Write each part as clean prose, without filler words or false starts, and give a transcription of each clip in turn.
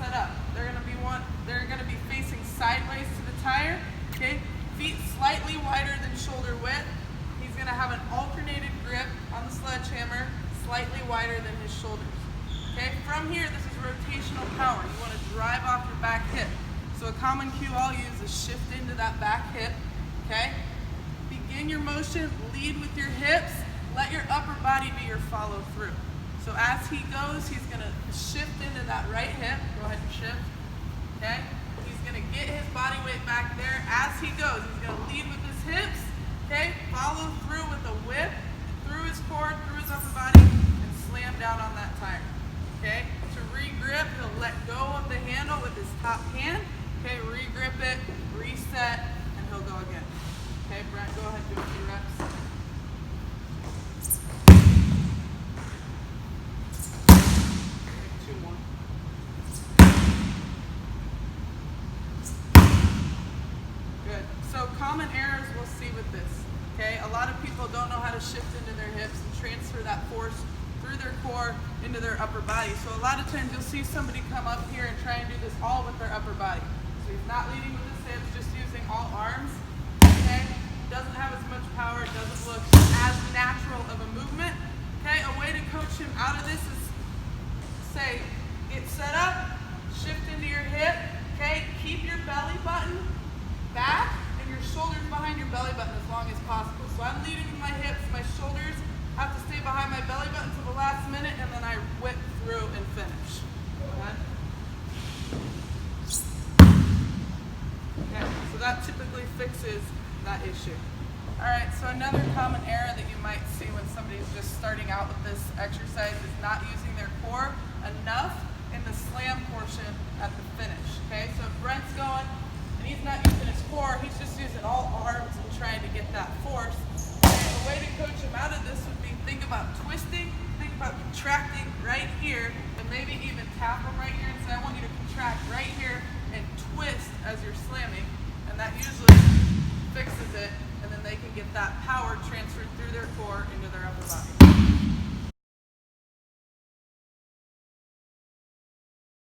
set up. They're gonna be facing sideways to the tire. Okay, feet slightly wider than shoulder width. He's gonna have an alternated grip on the sledgehammer, slightly wider than his shoulders. Okay, from here, this is rotational power. You want to drive off your back hip. So a common cue I'll use is shift into that back hip. Okay, begin your motion, lead with your hips, let your upper body be your follow through. So as he goes, he's gonna shift into that right hip. Go ahead and shift. Okay, he's gonna get his body weight back there. As he goes, he's gonna lead with his hips. Okay, follow through with a whip, through his core, through his upper body, and slam down on that tire. Okay, to re-grip, he'll let go of the handle with his top hand. Okay, re-grip it, reset, and he'll go again. Okay, Brent, go ahead and do a few reps. Okay, 2 more. Good. So common errors we'll see with this. Okay, a lot of people don't know how to shift into their hips and transfer that force through their core into their upper body. So a lot of times you'll see somebody come up here and try and do this all with their upper body. So he's not leading with his hips, just using all arms. Okay, doesn't have as much power, doesn't look as natural of a movement. Okay, a way to coach him out of this is say, get set up, shift into your hip. Okay, keep your belly button back and your shoulders behind your belly button as long as possible. So I'm leading with my hips, my shoulders have to stay behind my belly button till the last minute, and then I whip through and finish. Okay, so that typically fixes that issue. All right, so another common error that you might see when somebody's just starting out with this exercise is not using their core enough in the slam portion at the finish. Okay, so if Brent's going and he's not using his core, he's just using all arms and trying to get that force. The way to coach him out of this would be think about twisting, think about contracting right here, and maybe even tap him right here and say, I want you to contract right here and twist as you're slamming, and that usually fixes it, and then they can get that power transferred through their core into their upper body.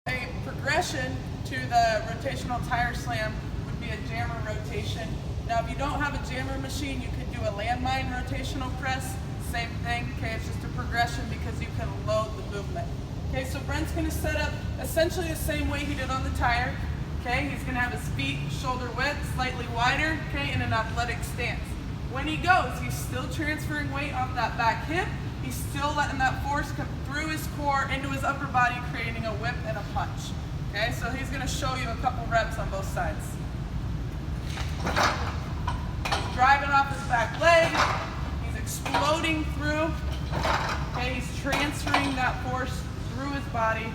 A progression to the rotational tire slam would be a jammer rotation. Now, if you don't have a jammer machine, you could do a landmine rotational press. Same thing, okay? It's just a progression because you can load the movement. Okay, so Brent's gonna set up essentially the same way he did on the tire. Okay, he's gonna have his feet shoulder width, slightly wider, okay, in an athletic stance. When he goes, he's still transferring weight off that back hip. He's still letting that force come through his core into his upper body, creating a whip and a punch. Okay, so he's gonna show you a couple reps on both sides. Driving off his back leg, he's exploding through, okay, he's transferring that force through his body,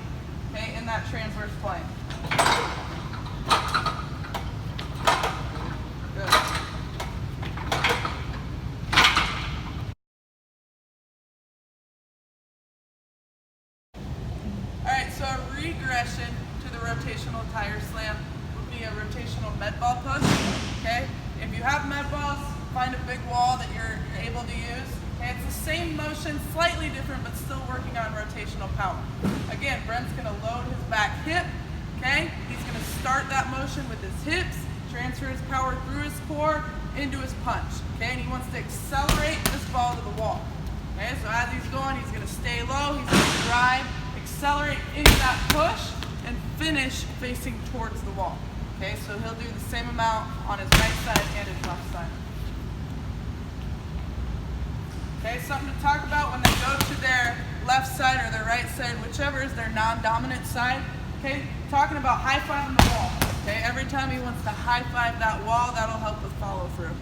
okay, in that transverse plane. Good. Alright, so a regression to the rotational tire slam would be a rotational med ball push, okay? If you have med balls, find a big wall that you're able to use. Okay, it's the same motion, slightly different, but still working on rotational power. Again, Brent's gonna load his back hip, okay? He's gonna start that motion with his hips, transfer his power through his core into his punch, okay? And he wants to accelerate this ball to the wall. Okay, so as he's going, he's gonna stay low, he's gonna drive, accelerate into that push, and finish facing towards the wall. Okay, so he'll do the same amount on his right side and his left side. Okay, something to talk about when they go to their left side or their right side, whichever is their non-dominant side. Okay, talking about high-fiving the wall. Okay, every time he wants to high-five that wall, that'll help with follow-through.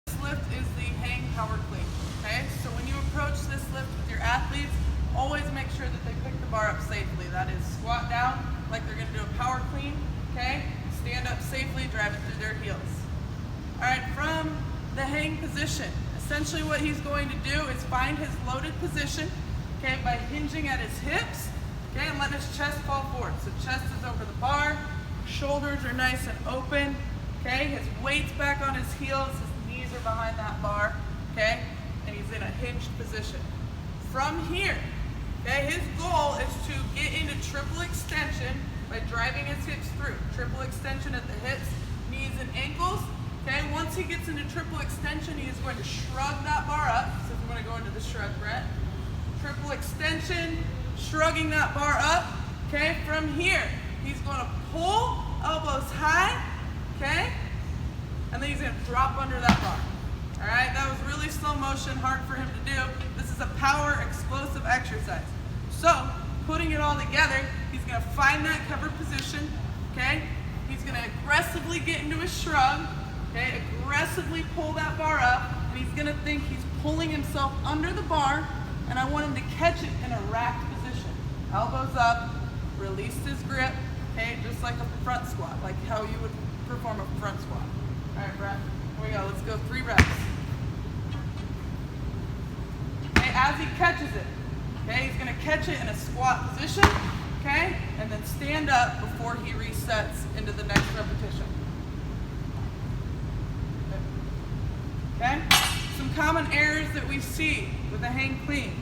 This lift is the hang power clean. Okay, so when you approach this lift with your athletes, always make sure that they pick the bar up safely. That is, squat down like they're gonna do a power clean, okay? Stand up safely, drive it through their heels. All right, from the hang position, essentially what he's going to do is find his loaded position, okay, by hinging at his hips, okay, and letting his chest fall forward. So chest is over the bar, shoulders are nice and open, okay? His weight's back on his heels, his knees are behind that bar, okay? And he's in a hinged position. From here, okay, his goal is to get into triple extension by driving his hips through. Triple extension at the hips, knees, and ankles. Okay, once he gets into triple extension, he is going to shrug that bar up. So if you want to go into the shrug, Brett. Triple extension, shrugging that bar up. Okay, from here, he's going to pull, elbows high, okay? And then he's going to drop under that bar. All right, that was really slow motion, hard for him to do. This is a power explosive exercise. So, putting it all together, he's going to find that cover position, okay? He's going to aggressively get into his shrug, okay? Aggressively pull that bar up, and he's going to think he's pulling himself under the bar, and I want him to catch it in a racked position. Elbows up, release his grip, okay? Just like a front squat, like how you would perform a front squat. All right, Brett, here we go. Let's go 3 reps. As he catches it, okay, he's going to catch it in a squat position, okay, and then stand up before he resets into the next repetition. Okay? Some common errors that we see with a hang clean.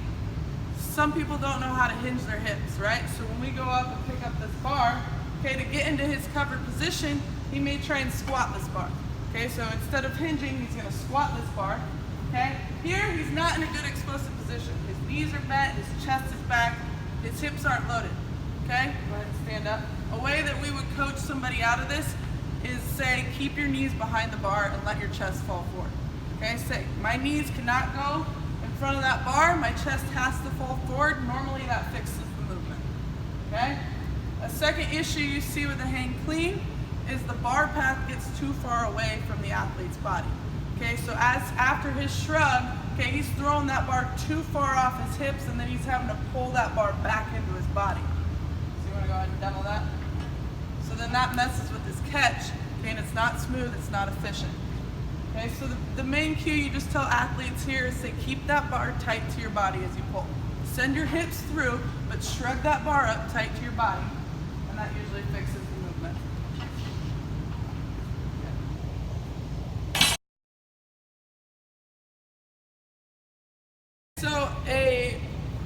Some people don't know how to hinge their hips, right? So when we go up and pick up this bar, okay, to get into his covered position, he may try and squat this bar. Okay, so instead of hinging, he's going to squat this bar. Okay, here he's not in a good explosive position. His knees are bent, his chest is back, his hips aren't loaded. Okay, go ahead and stand up. A way that we would coach somebody out of this is say, keep your knees behind the bar and let your chest fall forward. Okay, say, my knees cannot go in front of that bar, my chest has to fall forward. Normally that fixes the movement. Okay, a second issue you see with the hang clean is the bar path gets too far away from the athlete's body. Okay, so after his shrug, okay, he's throwing that bar too far off his hips, and then he's having to pull that bar back into his body. So you want to go ahead and demo that? So then that messes with his catch, okay, and it's not smooth, it's not efficient. Okay, so the main cue you just tell athletes here is say keep that bar tight to your body as you pull. Send your hips through, but shrug that bar up tight to your body, and that usually fixes the movement. So a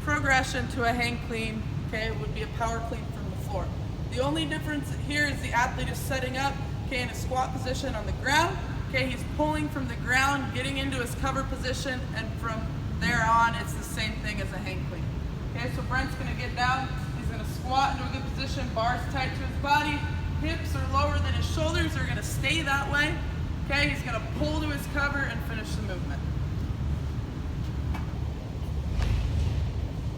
progression to a hang clean, okay, would be a power clean from the floor. The only difference here is the athlete is setting up, okay, in a squat position on the ground. Okay, he's pulling from the ground, getting into his cover position, and from there on, it's the same thing as a hang clean. Okay, so Brent's gonna get down, he's gonna squat into a good position, bars tight to his body, hips are lower than his shoulders, they're gonna stay that way. Okay, he's gonna pull to his cover and finish the movement.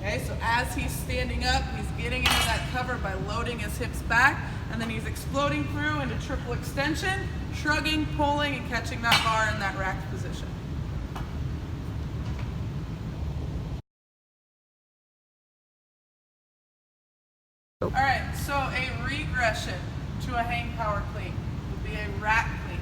Okay, so as he's standing up, he's getting into that cover by loading his hips back, and then he's exploding through into triple extension, shrugging, pulling, and catching that bar in that racked position. All right, so a regression to a hang power clean would be a rack clean.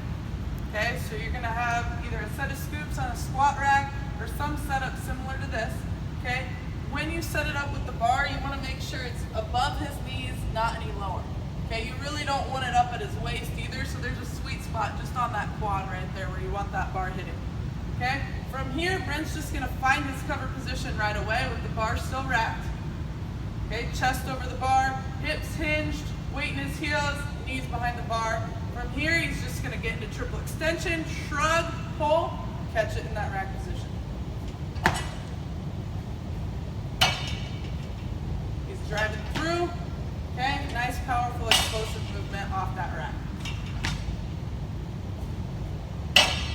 Okay, so you're gonna have either a set of scoops on a squat rack or some setup similar to this. Okay. When you set it up with the bar, you want to make sure it's above his knees, not any lower. Okay, you really don't want it up at his waist either, so there's a sweet spot just on that quad right there where you want that bar hitting. Okay, from here, Brent's just going to find his cover position right away with the bar still racked. Okay, chest over the bar, hips hinged, weight in his heels, knees behind the bar. From here, he's just going to get into triple extension, shrug, pull, catch it in that rack position. Driving